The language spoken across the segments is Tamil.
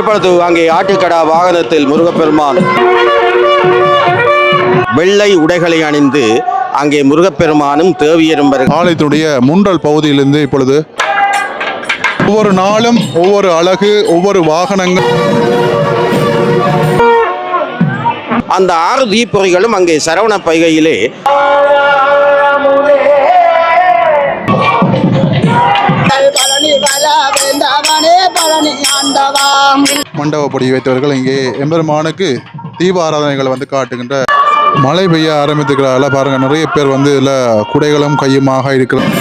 இப்பொழுது அங்கே ஆட்டுக்கடா வாகனத்தில் முருகப்பெருமான் வெள்ளை உடைகளை அணிந்து அங்கே முருகப்பெருமானும் தேவியரும் ஆலயத்துடைய முன்றல் பகுதியிலிருந்து இப்பொழுது ஒவ்வொரு நாளும் ஒவ்வொரு அழகு, ஒவ்வொரு வாகனங்கள், அந்த 6 தீப்பொறிகளும் அங்கே சரவண பைகையிலே மண்டபப்படி வைத்தவர்கள் இங்கே எம்பெருமானுக்கு தீப ஆராதனைகளை வந்து காட்டுகின்ற மழை பெய்ய ஆரம்பித்துக்கிறால பாருங்க, நிறைய பேர் வந்து இதில் குடைகளும் கையுமாக இருக்கிறோம்.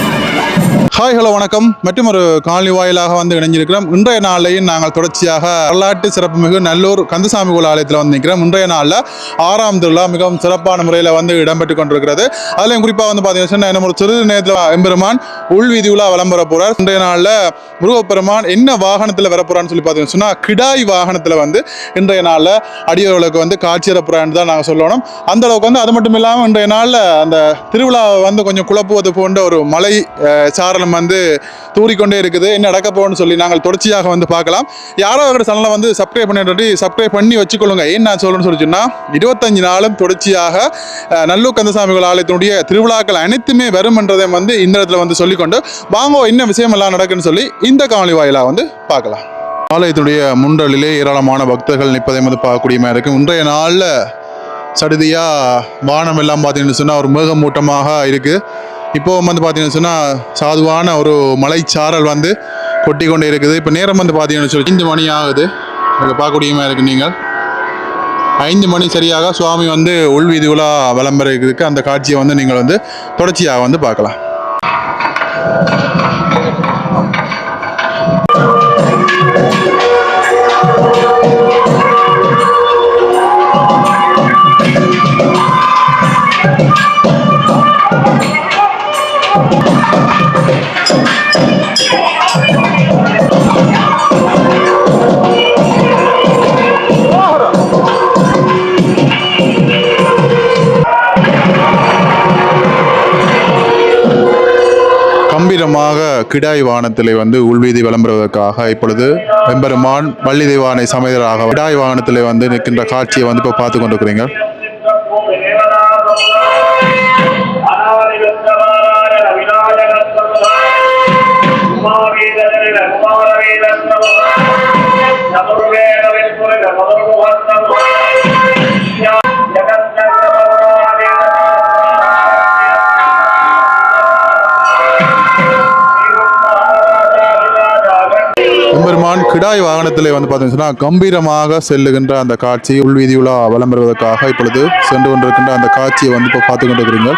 ஹாய், ஹலோ, வணக்கம். மற்றும் ஒரு காலனி வாயிலாக வந்து இணைஞ்சிருக்கிறோம். இன்றைய நாளையும் நாங்கள் தொடர்ச்சியாக வரலாற்று சிறப்புமிகு நல்லூர் கந்தசாமி கோயில் ஆலயத்தில் வந்து நிற்கிறோம். இன்றைய நாளில் 6ஆம் திருவிழா மிகவும் சிறப்பான முறையில் வந்து இடம்பெற்று கொண்டிருக்கிறது. அதுலேயும் குறிப்பாக வந்து பார்த்தீங்கன்னா என்ன ஒரு சிறிது நேரத்தில் எம்பெருமான் உள்வீதி உலா விளம்பர போகிறார். இன்றைய நாளில் முருகப்பெருமான் என்ன வாகனத்தில் வரப்போறான்னு சொல்லி பார்த்தீங்கன்னு சொன்னால் கிடாய் வாகனத்தில் வந்து இன்றைய நாளில் அடியவர்களுக்கு வந்து காட்சியறப்புறான்னு தான் நாங்கள் சொல்லணும். அந்த அளவுக்கு வந்து அது மட்டும் இல்லாமல் இன்றைய நாளில் அந்த திருவிழாவை வந்து கொஞ்சம் குழப்புவது போன்ற ஒரு மலை சாரலம் வந்து தூறிக்கொண்டே இருக்குது. என்ன நடக்க போகணும்னு சொல்லி நாங்கள் தொடர்ச்சியாக வந்து பார்க்கலாம். யாரோ ஒரு சேனலை வந்து சப்ஸ்கிரைப் பண்ணி வச்சுக்கொள்ளுங்க. ஏன் நான் சொல்லணும்னு சொல்லிச்சுன்னா 25 நாளும் தொடர்ச்சியாக நல்லூர் கந்தசாமிகள் ஆலயத்தினுடைய திருவிழாக்கள் அனைத்துமே வரும் என்றதை வந்து இந்த இடத்துல வந்து சொல்லிக்கொண்டு வாங்க என்ன விஷயம் எல்லாம் நடக்குன்னு சொல்லி இந்த காணொளி வாயிலாக வந்து பார்க்கலாம். ஆலயத்தினுடைய முன்றலிலே ஏராளமான பக்தர்கள் நிற்பதை வந்து பார்க்கக்கூடிய மாதிரி இருக்கும். இன்றைய நாளில் சடுதியாக வானம் எல்லாம் பார்த்தீங்கன்னு சொன்னால் ஒரு மேகமூட்டமாக இருக்குது. இப்போ வந்து பார்த்தீங்கன்னு சொன்னால் சாதுவான ஒரு மலைச்சாரல் வந்து கொட்டி கொண்டே இருக்குது. இப்போ நேரம் வந்து பார்த்தீங்கன்னு சொல்லி 5 மணி ஆகுது. அதை பார்க்கக்கூடியமாக இருக்குது. நீங்கள் 5 மணி சரியாக சுவாமி வந்து உள்வீதி உலா விளம்பரம் இருக்குது. அந்த காட்சியை வந்து நீங்கள் வந்து தொடர்ச்சியாக வந்து பார்க்கலாம். கம்பீரமாக கிடாய் வாகனத்திலே வந்து உள்வீதி விளம்புவதற்காக இப்பொழுது எம்பெருமான் வள்ளி தெய்வானை சமேதராக கிடாய் வாகனத்திலே வந்து நிற்கின்ற காட்சியை வந்து இப்போ பார்த்து கொண்டிருக்கிறீங்க. எம்பெருமான் கிடாய் வாகனத்திலே வந்து பார்த்தீங்கன்னா கம்பீரமாக செல்லுகின்ற அந்த காட்சி உள்வீதி உலா விளம்புவதற்காக இப்பொழுது சென்று கொண்டிருக்கின்ற அந்த காட்சியை வந்து இப்போ பார்த்து கொண்டிருக்கிறீங்க.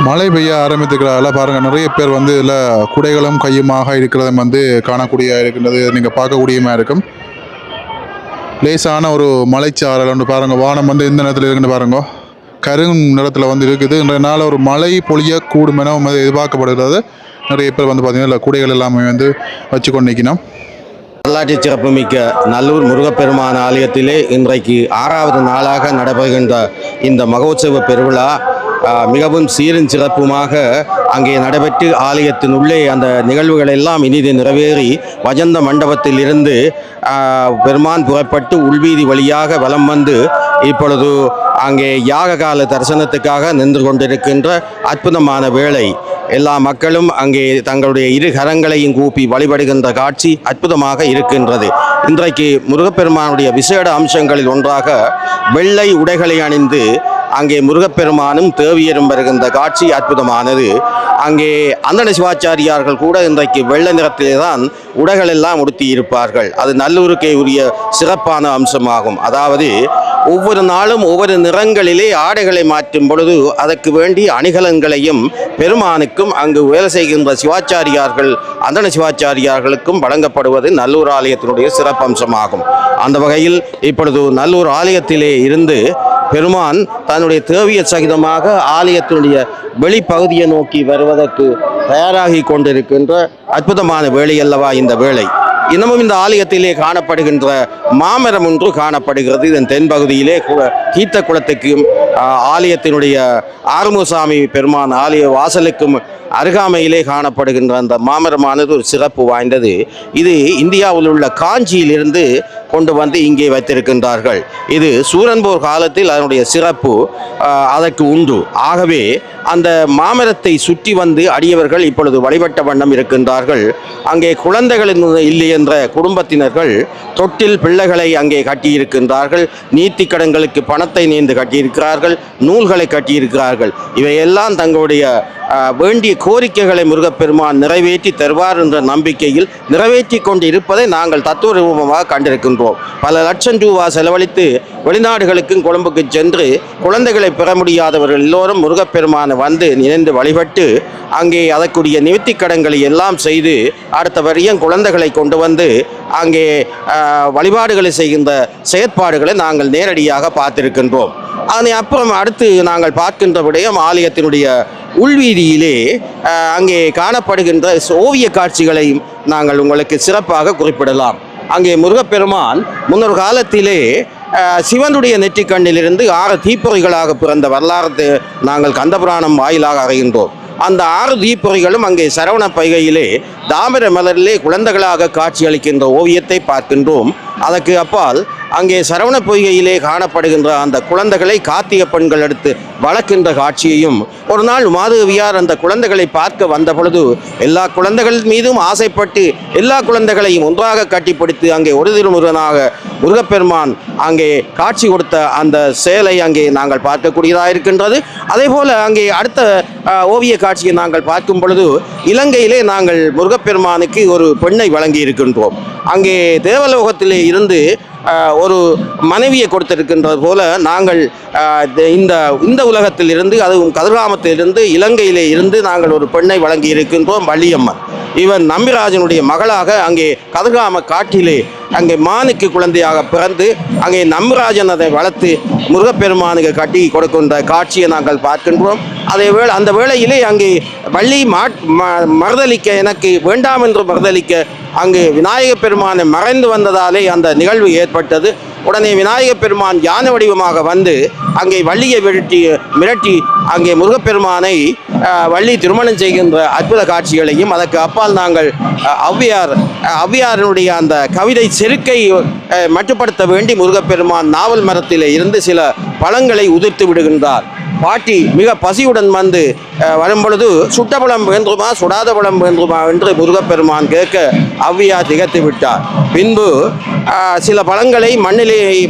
மழை பெய்ய ஆரம்பித்துக்கிறால பாருங்கள், நிறைய பேர் வந்து இதில் குடைகளும் கையுமாக இருக்கிறத வந்து காணக்கூடிய இருக்கின்றது. நீங்கள் பார்க்கக்கூடியமாக இருக்கும். லேசான ஒரு மலைச்சாரல் ஒன்று பாருங்கள். வானம் வந்து எந்த நேரத்தில் இருக்குன்னு பாருங்க, கரும் நிறத்தில் வந்து இருக்குது. இன்றைய நாள் ஒரு மழை பொழியக்கூடும் என எதிர்பார்க்கப்படுகிறது. நிறைய பேர் வந்து பார்த்திங்கன்னா குடைகள் எல்லாமே வந்து வச்சு கொண்டு நிற்கணும். வரலாற்று சிறப்புமிக்க நல்லூர் முருகப்பெருமான் ஆலயத்திலே இன்றைக்கு 6வது நாளாக நடைபெறுகின்ற இந்த மகோத்சவ பெருவிழா மிகவும் சீரும் சிறப்புமாக அங்கே நடைபெற்று ஆலயத்தின் உள்ளே அந்த நிகழ்வுகள் எல்லாம் இனிது நிறைவேறி வஜந்த மண்டபத்தில் இருந்து பெருமான் புறப்பட்டு உள்வீதி வழியாக வலம் வந்து இப்பொழுது அங்கே யாககால தரிசனத்துக்காக நின்று கொண்டிருக்கின்ற அற்புதமான வேளை. எல்லா மக்களும் அங்கே தங்களுடைய இரு கரங்களையும் கூப்பி வழிபடுகின்ற காட்சி அற்புதமாக இருக்கின்றது. இன்றைக்கு முருகப்பெருமானுடைய விசேட அம்சங்களில் ஒன்றாக வெள்ளை உடைகளை அணிந்து அங்கே முருகப்பெருமானும் தேவியரும் வருகின்ற காட்சி அற்புதமானது. அங்கே அந்தண சிவாச்சாரியார்கள் கூட இன்றைக்கு வெள்ளை நிறத்திலே தான் உடைகள் எல்லாம் உடுத்தி இருப்பார்கள். அது நல்லூருக்கே உரிய சிறப்பான அம்சமாகும். அதாவது ஒவ்வொரு நாளும் ஒவ்வொரு நிறங்களிலே ஆடைகளை மாற்றும் பொழுது அதற்கு வேண்டி அணிகலன்களையும் பெருமானுக்கும் அங்கு வேலை செய்கின்ற சிவாச்சாரியார்கள் அந்தண சிவாச்சாரியார்களுக்கும் வழங்கப்படுவது நல்லூர் ஆலயத்தினுடைய சிறப்பம்சமாகும். அந்த வகையில் இப்பொழுது நல்லூர் ஆலயத்திலே இருந்து பெருமான் தன்னுடைய தேவியர் சகிதமாக ஆலயத்தினுடைய வெளிப்பகுதியை நோக்கி வருவதற்கு தயாராகி கொண்டிருக்கின்ற அற்புதமான வேளை அல்லவா இந்த வேளை. இன்னமும் இந்த ஆலயத்திலே காணப்படுகின்ற மாமரம் ஒன்று காணப்படுகிறது. இதன் தென்பகுதியிலே தீர்த்த குளத்துக்கும் ஆலயத்தினுடைய ஆறுமுகசாமி பெருமான் ஆலய வாசலுக்கும் அருகாமையிலே காணப்படுகின்ற அந்த மாமரமானது ஒரு சிறப்பு வாய்ந்தது. இது இந்தியாவில் உள்ள காஞ்சியிலிருந்து கொண்டு வந்து இங்கே வைத்திருக்கின்றார்கள். இது சூரன்போர் காலத்தில் அதனுடைய சிறப்பு அதற்கு உண்டு. ஆகவே அந்த மாமரத்தை சுற்றி வந்து அடியவர்கள் இப்பொழுது வழிபட்ட வண்ணம் இருக்கின்றார்கள். அங்கே குழந்தைகள் இல்லை என்ற குடும்பத்தினர்கள் தொட்டில் பிள்ளைகளை அங்கே கட்டியிருக்கின்றார்கள். நீத்திக்கடன்களுக்கு பணத்தை நேர்ந்து கட்டியிருக்கிறார்கள், நூல்களை கட்டியிருக்கிறார்கள். இவையெல்லாம் தங்களுடைய வேண்டிய கோரிக்கைகளை முருகப்பெருமான் நிறைவேற்றி தருவார் என்ற நம்பிக்கையில் நிறைவேற்றி கொண்டு இருப்பதை நாங்கள் தத்துவரூபமாக கண்டிருக்கின்றோம். பல லட்சம் ரூபாய் செலவழித்து வெளிநாடுகளுக்கும் கொழும்புக்கு சென்று குழந்தைகளை பெற முடியாதவர்கள் எல்லோரும் முருகப்பெருமானை வந்து நினைந்து வழிபட்டு அங்கே அதற்குரிய நிவர்த்தி கடன்களை எல்லாம் செய்து அடுத்த வரையும் குழந்தைகளை கொண்டு வந்து அங்கே வழிபாடுகளை செய்கின்ற செயற்பாடுகளை நாங்கள் நேரடியாக பார்த்திருக்கின்றோம். அதனை அப்புறம் அடுத்து நாங்கள் பார்க்கின்ற விடயம் ஆலயத்தினுடைய உள்வீதியிலே அங்கே காணப்படுகின்ற ஓவிய காட்சிகளையும் நாங்கள் உங்களுக்கு சிறப்பாக குறிப்பிடலாம். அங்கே முருகப்பெருமான் முன்னொரு காலத்திலே சிவனுடைய நெற்றிக்கண்ணிலிருந்து 6 தீப்பொறிகளாக பிறந்த வரலாறு நாங்கள் கந்தபுராணம் வாயிலாக அறிகின்றோம். அந்த 6 தீப்பொறிகளும் அங்கே சரவண பைகையிலே தாமர மலரிலே குழந்தைகளாக காட்சியளிக்கின்ற ஓவியத்தை பார்க்கின்றோம். அதற்கு அப்பால் அங்கே சரவண பொய்கையிலே காணப்படுகின்ற அந்த குழந்தைகளை காத்திய பெண்கள் எடுத்து வளர்க்கின்ற காட்சியையும் ஒரு நாள் மாதவியார் அந்த குழந்தைகளை பார்க்க வந்த பொழுது எல்லா குழந்தைகள் மீதும் ஆசைப்பட்டு எல்லா குழந்தைகளையும் ஒன்றாக கட்டிப்பிடித்து அங்கே ஒரு திருமுருகனாக முருகப்பெருமான் அங்கே காட்சி கொடுத்த அந்த செயலை அங்கே நாங்கள் பார்க்கக்கூடியதாக இருக்கின்றது. அதே போல் அங்கே அடுத்த ஓவிய காட்சியை நாங்கள் பார்க்கும் பொழுது இலங்கையிலே நாங்கள் முருகப்பெருமானுக்கு ஒரு பெண்ணை வழங்கி இருக்கின்றோம். அங்கே தேவலோகத்திலே இருந்து ஒரு மனைவியை கொடுத்திருக்கின்றது போல நாங்கள் இந்த உலகத்தில் இருந்து அதுவும் கதிர்காமத்திலிருந்து இலங்கையிலே இருந்து நாங்கள் ஒரு பெண்ணை வழங்கி இருக்கின்றோம், வள்ளியம்மன். இவன் நம்பிராஜனுடைய மகளாக அங்கே கதிர்காம காட்டிலே அங்கே மானுக்கு குழந்தையாக பிறந்து அங்கே நம்பிராஜன் அதை வளர்த்து முருகப்பெருமானுக்கு கட்டி கொடுக்கின்ற காட்சியை நாங்கள் பார்க்கின்றோம். அந்த வேளையிலே அங்கே வள்ளி மறுதளிக்க எனக்கு வேண்டாம் என்று மறுதளிக்க அங்கே விநாயகப் பெருமானை மறைந்து வந்ததாலே அந்த நிகழ்வு ஏற்பட்டது. உடனே விநாயகப் பெருமான் ஞான வடிவமாக வந்து அங்கே வள்ளியை மிரட்டி அங்கே முருகப்பெருமானை வள்ளி திருமணம் செய்கின்ற அற்புத காட்சிகளையும் அதற்கு அப்பால் நாங்கள் ஔவையாரினுடைய அந்த கவிதை செருக்கை மட்டுப்படுத்த வேண்டி முருகப்பெருமான் நாவல் மரத்திலே இருந்து சில பழங்களை உதிர்த்து விடுகின்றார். பாட்டி மிக பசியுடன் வந்து வரும்பொழுது சுட்ட பழம் வேண்டுமா சுடாத பழம் வேண்டுமா என்று முருகப்பெருமான் கேட்க ஔவையார் திகைத்து விட்டார். பின்பு சில பழங்களை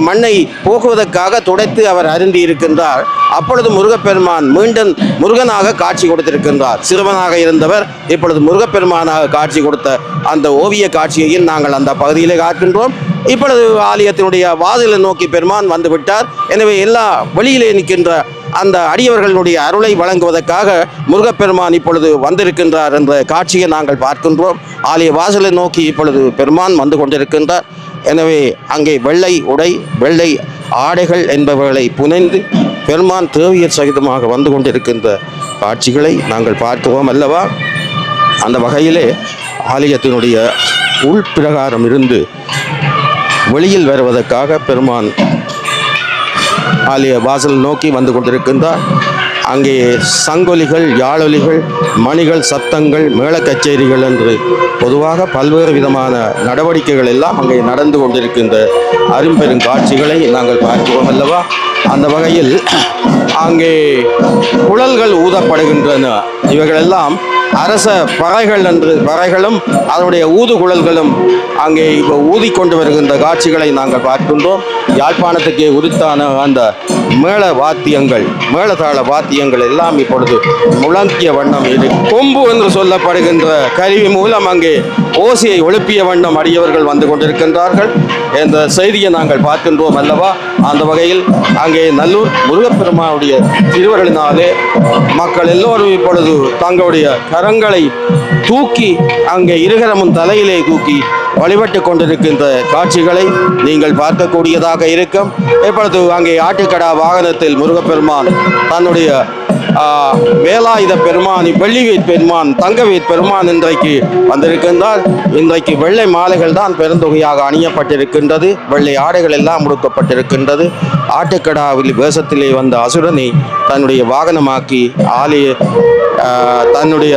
மண்ணை போக்குவதற்காக துடைத்து அவர் அருந்தி இருக்கின்றார். அப்பொழுது முருகப்பெருமான் மீண்டும் முருகனாக காட்சி கொடுத்திருக்கின்றார். சிறுவனாக இருந்தவர் இப்பொழுது முருகப்பெருமானாக காட்சி கொடுத்த அந்த ஓவிய காட்சியையும் நாங்கள் அந்த பகுதியிலே காக்கின்றோம். இப்பொழுது ஆலயத்தினுடைய வாதிலை நோக்கி பெருமான் வந்து விட்டார். எனவே எல்லா வெளியிலே நிற்கின்ற அந்த அடியவர்களுடைய அருளை வழங்குவதற்காக முருகப்பெருமான் இப்பொழுது வந்திருக்கின்றார் என்ற காட்சியை நாங்கள் பார்க்கின்றோம். ஆலய வாசலை நோக்கி இப்பொழுது பெருமான் வந்து கொண்டிருக்கின்றார். எனவே அங்கே வெள்ளை உடை வெள்ளை ஆடைகள் என்பவர்களை புனைந்து பெருமான் தேவியர் சகிதமாக வந்து கொண்டிருக்கின்ற காட்சிகளை நாங்கள் பார்க்கிறோம் அல்லவா. அந்த வகையிலே ஆலயத்தினுடைய உள்பிரகாரம் இருந்து வெளியில் வருவதற்காக பெருமான் ஆலய வாசல் நோக்கி வந்து கொண்டிருக்கின்றார். அங்கே சங்கொலிகள், யாழொலிகள், மணிகள், சத்தங்கள், மேள கச்சேரிகள் என்று பொதுவாக பல்வேறு விதமான நடவடிக்கைகள் எல்லாம் அங்கே நடந்து கொண்டிருக்கின்ற அரும்பெரும் காட்சிகளை நாங்கள் பார்க்கிறோம் அல்லவா. அந்த வகையில் அங்கே குழல்கள் ஊதப்படுகின்றன. இவைகளெல்லாம் அரச பறைகளும் அதனுடைய ஊதுகுழல்களும் அங்கே இப்போ ஊதிக்கொண்டு வருகின்ற காட்சிகளை நாங்கள் பார்க்கின்றோம். யாழ்ப்பாணத்துக்கு உரித்தான அந்த மேளதாள வாத்தியங்கள் எல்லாம் இப்பொழுது முழங்கிய வண்ணம் இது. கொம்பு என்று சொல்லப்படுகின்ற கருவி மூலம் அங்கே ஓசையை எழுப்பிய வண்ணம் அடியவர்கள் வந்து கொண்டிருக்கின்றார்கள் என்ற செய்தியை நாங்கள் பார்க்கின்றோம் அல்லவா. அந்த வகையில் அங்கே நல்லூர் முருகப்பெருமானுடைய திருவருளினாலே மக்கள் எல்லோரும் இப்பொழுது தங்களுடைய கரங்களை தூக்கி அங்கே இருகரமும் தலையிலே தூக்கி வழிபட்டு கொண்டிருக்கின்ற காட்சிகளை நீங்கள் பார்க்கக்கூடியதாக இருக்கும். இப்பொழுது அங்கே ஆட்டுக்கடா வாகனத்தில் முருகப்பெருமான் தன்னுடைய வேலாயுத பெருமான், வெள்ளிவேற் பெருமான், தங்கவேற் பெருமான் இன்றைக்கு வந்திருக்கின்றார். இன்றைக்கு வெள்ளை மாலைகள் தான் பெருந்தொகையாக அணியப்பட்டிருக்கின்றது. வெள்ளை ஆடைகள் எல்லாம் முடுக்கப்பட்டிருக்கின்றது. ஆட்டுக்கடாவில் வேஷத்திலே வந்த அசுரனை தன்னுடைய வாகனமாக்கி தன்னுடைய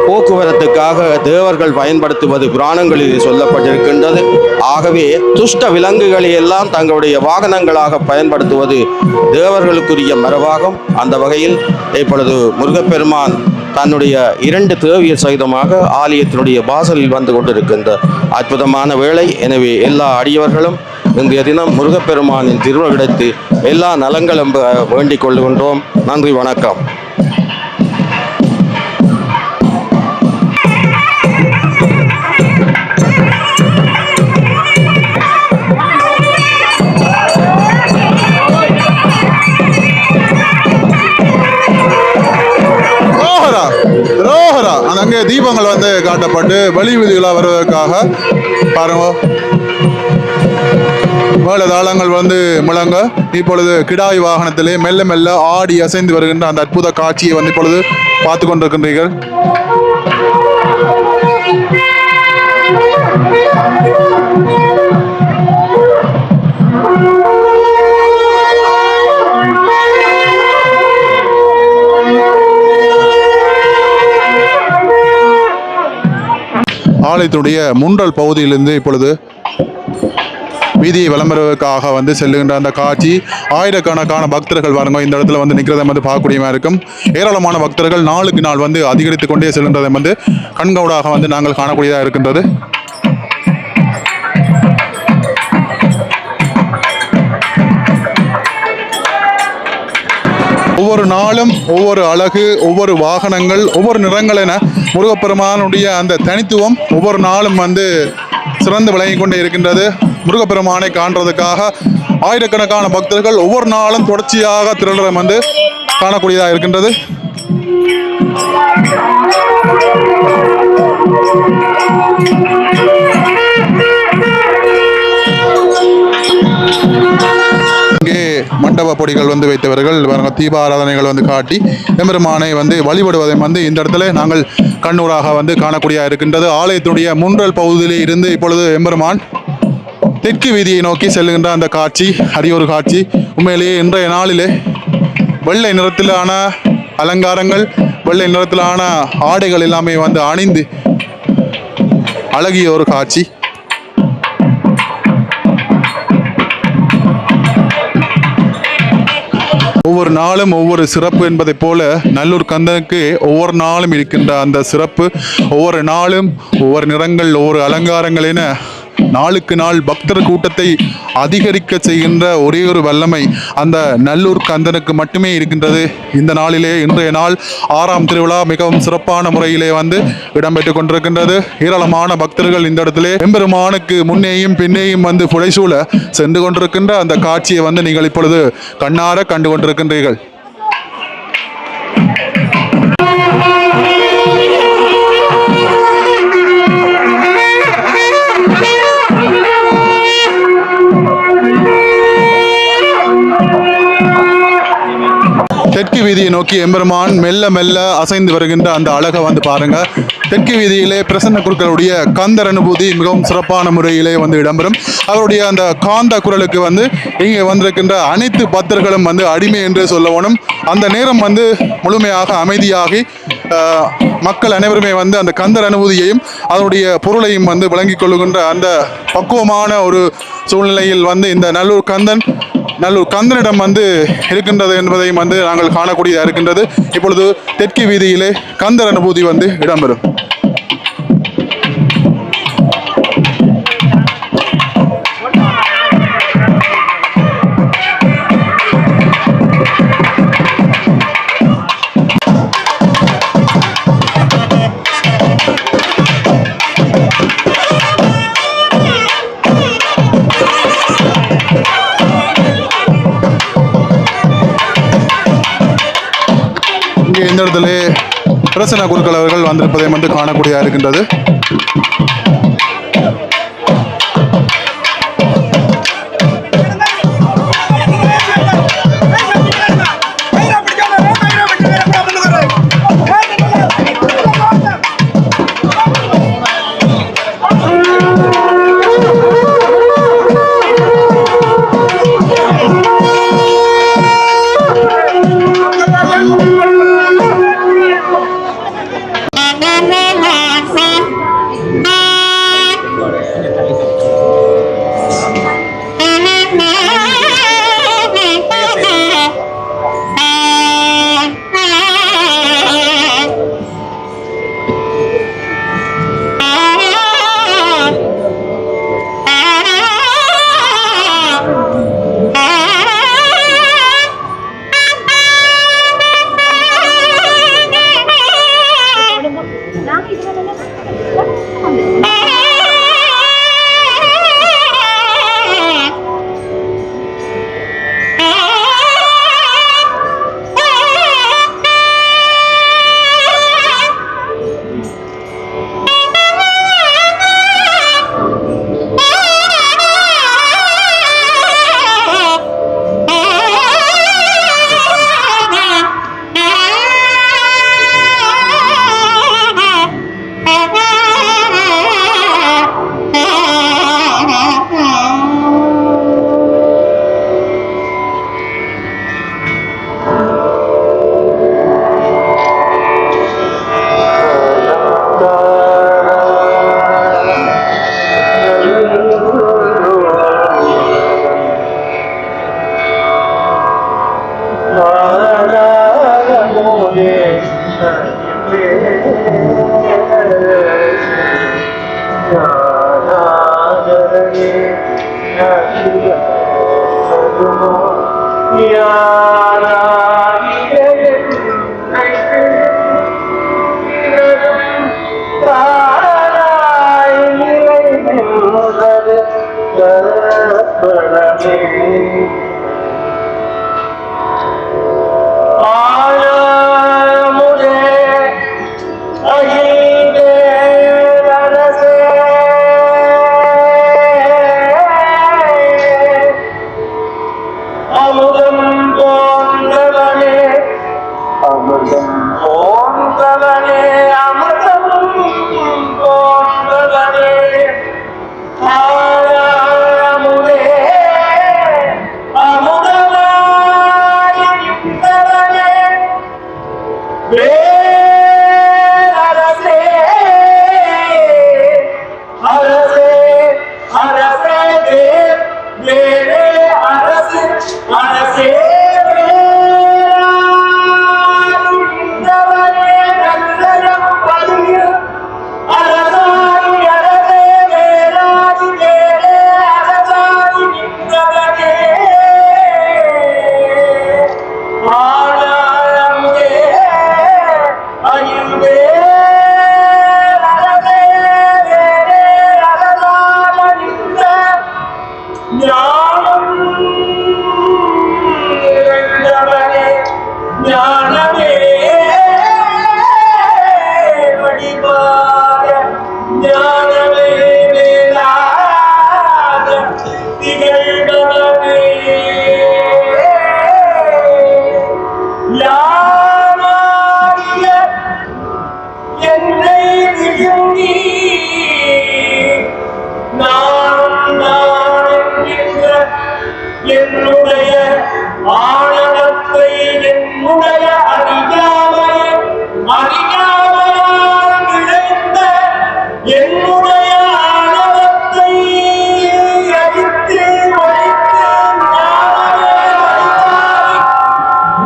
போக்குவரத்துக்காக தேவர்கள் பயன்படுத்துவது புராணங்களில் சொல்லப்பட்டிருக்கின்றது. ஆகவே துஷ்ட விலங்குகளை எல்லாம் தங்களுடைய வாகனங்களாக பயன்படுத்துவது தேவர்களுக்குரிய மரபாகும். அந்த வகையில் இப்பொழுது முருகப்பெருமான் தன்னுடைய 2 தேவியர் சகிதமாக ஆலயத்தினுடைய வாசலில் வந்து கொண்டிருக்கின்ற அற்புதமான வேளை. எனவே எல்லா அடியவர்களும் இன்றைய தினம் முருகப்பெருமானின் திருவிழத்தை எல்லா நலங்களும் வேண்டிக் கொள்கின்றோம். நன்றி, வணக்கம். அங்கே தீபங்கள் வந்து காட்டப்பட்டு வெளி வீதிகளாக வருவதற்காக பாருங்க மேளதாளங்கள் வந்து முழங்க இப்பொழுது கிடாய் வாகனத்திலே மெல்ல மெல்ல ஆடி அசைந்து வருகின்ற அந்த அற்புத காட்சியை வந்து இப்பொழுது பார்த்து கொண்டிருக்கின்றீர்கள். ஆலயத்தினுடைய முன்றல் பகுதியிலிருந்து இப்பொழுது வீதியை விளம்பரவுக்காக வந்து செல்லுகின்ற அந்த காட்சி ஆயிரக்கணக்கான பக்தர்கள் வாருங்க இந்த இடத்துல வந்து நிற்கிறத வந்து பார்க்கக்கூடியமாக இருக்கும். ஏராளமான பக்தர்கள் நாளுக்கு நாள் வந்து அதிகரித்து கொண்டே செல்கின்றதை வந்து கண்கூடாக வந்து நாங்கள் காணக்கூடியதாக இருக்கின்றது. ஒவ்வொரு நாளும் ஒவ்வொரு அழகு, ஒவ்வொரு வாகனங்கள், ஒவ்வொரு நிறங்கள் என முருகப்பெருமானுடைய அந்த தனித்துவம் ஒவ்வொரு நாளும் வந்து சிறந்து விளங்கி கொண்டே இருக்கின்றது. முருகப்பெருமானை காண்றதுக்காக ஆயிரக்கணக்கான பக்தர்கள் ஒவ்வொரு நாளும் தொடர்ச்சியாக திரள வந்து காணக்கூடியதாக இருக்கின்றது. இங்கே மண்டப பொடிகள் வந்து வைத்தவர்கள் தீப ஆராதனைகள் வந்து காட்டி எம்பெருமானை வந்து வழிபடுவதை வந்து இந்த இடத்துல நாங்கள் கண்ணூராக வந்து காணக்கூடிய இருக்கின்றது. ஆலயத்துடைய முன்றல் பகுதியிலே இருந்து இப்பொழுது எம்பெருமான் தெற்கு வீதியை நோக்கி செல்லுகின்ற அந்த காட்சி அரியொரு காட்சி. உண்மையிலேயே இன்றைய நாளிலே வெள்ளை நிறத்திலான அலங்காரங்கள், வெள்ளை நிறத்திலான ஆடைகள் எல்லாமே வந்து அணிந்து அழகிய ஒரு காட்சி. ஒவ்வொரு நாளும் ஒவ்வொரு சிறப்பு என்பதை போல நல்லூர் கந்தனுக்கு ஒவ்வொரு நாளும் இருக்கின்ற அந்த சிறப்பு, ஒவ்வொரு நாளும் ஒவ்வொரு நிறங்கள், ஒவ்வொரு அலங்காரங்கள் என நாளுக்கு நாள் பக்தர் கூட்டத்தை அதிகரிக்க செய்கின்ற ஒரே ஒரு வல்லமை அந்த நல்லூர் கந்தனுக்கு மட்டுமே இருக்கின்றது. இந்த நாளிலே இன்றைய நாள் 6ஆம் திருவிழா மிகவும் சிறப்பான முறையிலே வந்து இடம்பெற்றுக் கொண்டிருக்கின்றது. ஏராளமான பக்தர்கள் இந்த இடத்திலே எம்பெருமானுக்கு முன்னேயும் பின்னேயும் வந்து புடைசூழ சென்று கொண்டிருக்கின்ற அந்த காட்சியை வந்து நீங்கள் இப்பொழுது கண்ணார கண்டு கொண்டிருக்கின்றீர்கள். தெற்கு வீதியை நோக்கி எம்பெருமான் மெல்ல மெல்ல அசைந்து வருகின்ற அந்த அழகை வந்து பாருங்க. தெற்கு வீதியிலே பிரசன்ன குருக்களுடைய கந்தர் அனுபூதி மிகவும் சிறப்பான முறையிலே வந்து இடம்பெறும். அவருடைய அந்த காந்த குரலுக்கு வந்து இங்கே வந்திருக்கின்ற அனைத்து பக்தர்களும் வந்து அடிமை என்று சொல்லணும். அந்த நேரம் வந்து முழுமையாக அமைதியாகி மக்கள் அனைவருமே வந்து அந்த கந்தர் அனுபூதியையும் அதனுடைய பொருளையும் வந்து விளங்கிக் கொள்ளுகின்ற அந்த பக்குவமான ஒரு சூழ்நிலையில் வந்து இந்த நல்லூர் கந்தனிடம் வந்து இருக்கின்றது என்பதையும் வந்து நாங்கள் காணக்கூடியதாக இருக்கின்றது. இப்பொழுது தெற்கு வீதியிலே கந்தர் அனுபூதி வந்து இடம்பெறும். இந்த இடத்துல பிரசன்ன குருக்கள் அவர்கள் வந்திருப்பதை வந்து காணக்கூடியதாக இருக்கின்றது. என்னுடைய ஆணவத்தை என்னுடைய அறியாமையால் விளைந்த என்னுடைய ஆணவத்தை அழித்து ஒழித்து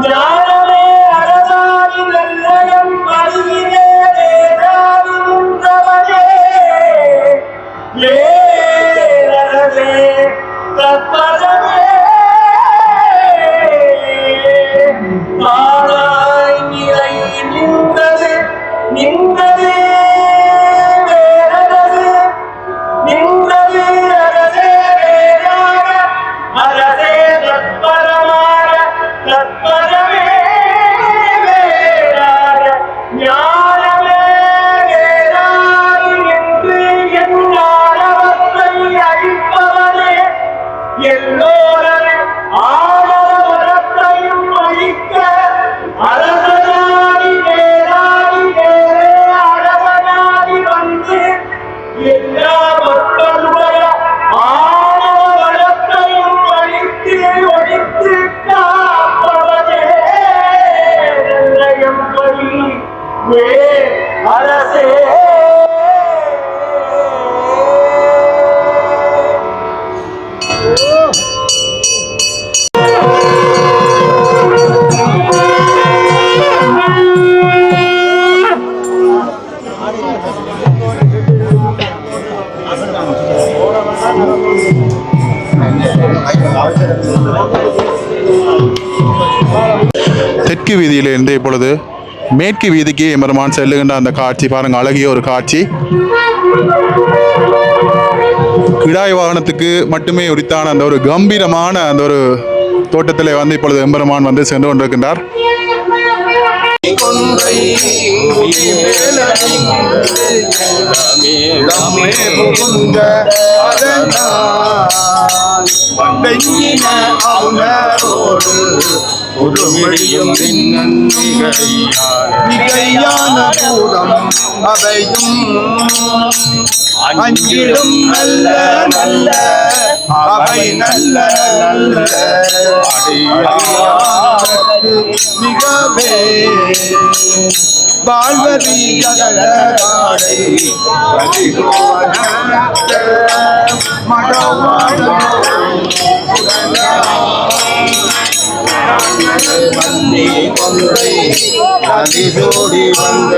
ஞானமே அழகாரி நல்லயம் அறிவிலே ஏதாரி நின்றவனே ஏரவே தற்பதமே தானாய் நிலை நின்றது நின்றது வேறது நின்றது அரசே வேறாக அரசே தற்பரமாக தற்பரமே வேறாக ஞானமே வேறாய் நின்று என் ஞானவத்தை அழிப்பவனே எல்லோரது ஆணவத்தையும் அழிக்க அரசனாடி வேறாடி வேறே அரசனாடி வந்து எல்லா மக்களுடைய ஆணவத்தையும் அழித்து ஒழித்து காப்பவனே நிர்ணயம்படி வே அரசே தெற்கு வீதியிலிருந்து இப்பொழுது மேற்கு வீதிக்கு எம்பெருமான் செல்லுகின்ற அந்த காட்சி பாருங்க, அழகிய ஒரு காட்சி. கிடாய் வாகனத்துக்கு மட்டுமே உரித்தான அந்த ஒரு கம்பீரமான அந்த ஒரு தோட்டத்திலே வந்து இப்பொழுது எம்பெருமான் வந்து சென்று கொண்டிருக்கின்றார். ஒருமொழியும் மிகையான பூதம் அவையும் அஞ்சிடும் நல்ல நல்ல அவை நல்ல நல்ல அடியார்க்கு மிகவே வாழ்வதி அகலகாடை மன்னி கொன்றை நதிசோடி வந்த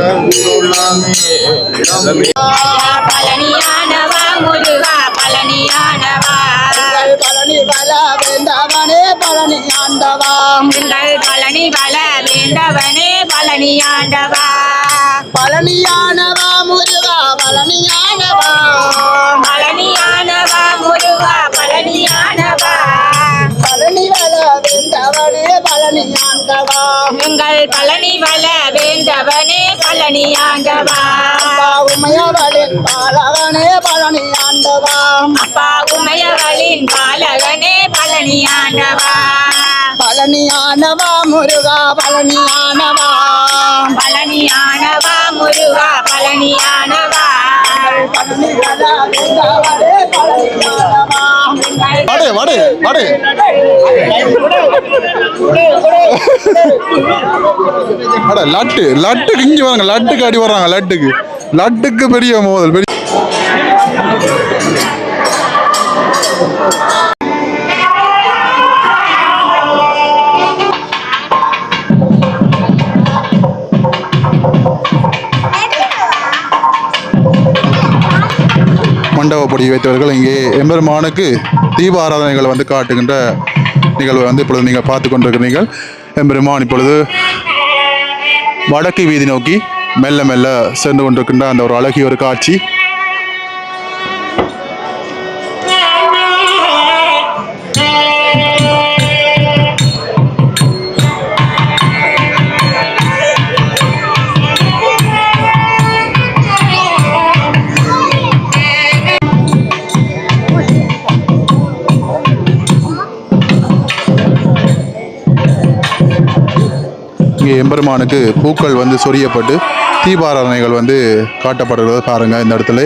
பழனியானவா முருகா பழனியானவா பழனி வள வேந்தவனே பழனி ஆண்டவா எங்கள் பழனி வள வேண்டவனே பழனியாண்டவா பழனியானவா முருகா பழனியானவா பழனியானவா முருகா பழனியானவா பழனி வள வேந்தவனே பழனி ஆண்டவா எங்கள் பழனி வள வேண்டவனே பழனியாண்டவா உமையவளின் பாலவனே பழனி ஆண்டவா அப்பா உமையவளின் பாலகனே பழனியாண்டவா பழனியானவா முருகா பழனியானவா பழனியானவா முருகா பழனியானவா பழனி வள வேந்தவனே பழனியானவா வாடு வாடு வாடு அட லட்டு லட்டுக்கு இங்கே வாங்க, லட்டுக்கு அடி வர்றாங்க. லட்டுக்கு பெரிய மோதல் பெரிய மண்டபப்படி வைத்தவர்கள் இங்கே எம்பெருமானுக்கு தீப ஆராதனைகள் வந்து காட்டுகின்ற நிகழ்வை வந்து இப்பொழுது நீங்கள் பார்த்து கொண்டிருக்கிறீர்கள். எம்பெருமான் இப்பொழுது வடக்கு வீதி நோக்கி மெல்ல மெல்ல சென்று கொண்டிருக்கின்ற அந்த ஒரு அழகிய ஒரு காட்சி. இங்கே எம்பெருமானுக்கு பூக்கள் வந்து சொரியப்பட்டு தீபாராதனைகள் வந்து காட்டப்படுகிறத பாருங்கள் இந்த இடத்துல.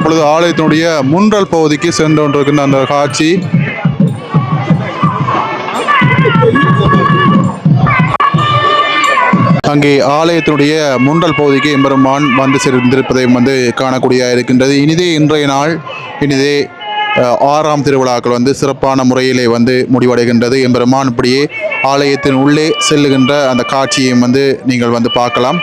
இப்பொழுது ஆலயத்தினுடைய முன்றல் பகுதிக்கு சென்று கொண்டிருக்கின்ற அந்த காட்சி. அங்கே ஆலயத்தினுடைய முன்றல் பகுதிக்கு எம்பெருமான் வந்து சேர்ந்திருப்பதையும் வந்து காணக்கூடிய இருக்கின்றது. இனிதே இன்றைய நாள் இனிதே 6ஆம் திருவிழாக்கள் வந்து சிறப்பான முறையிலே வந்து முடிவடைகின்றது. எம்பெருமான் இப்படியே ஆலயத்தின் உள்ளே செல்லுகின்ற அந்த காட்சியையும் வந்து நீங்கள் வந்து பார்க்கலாம்.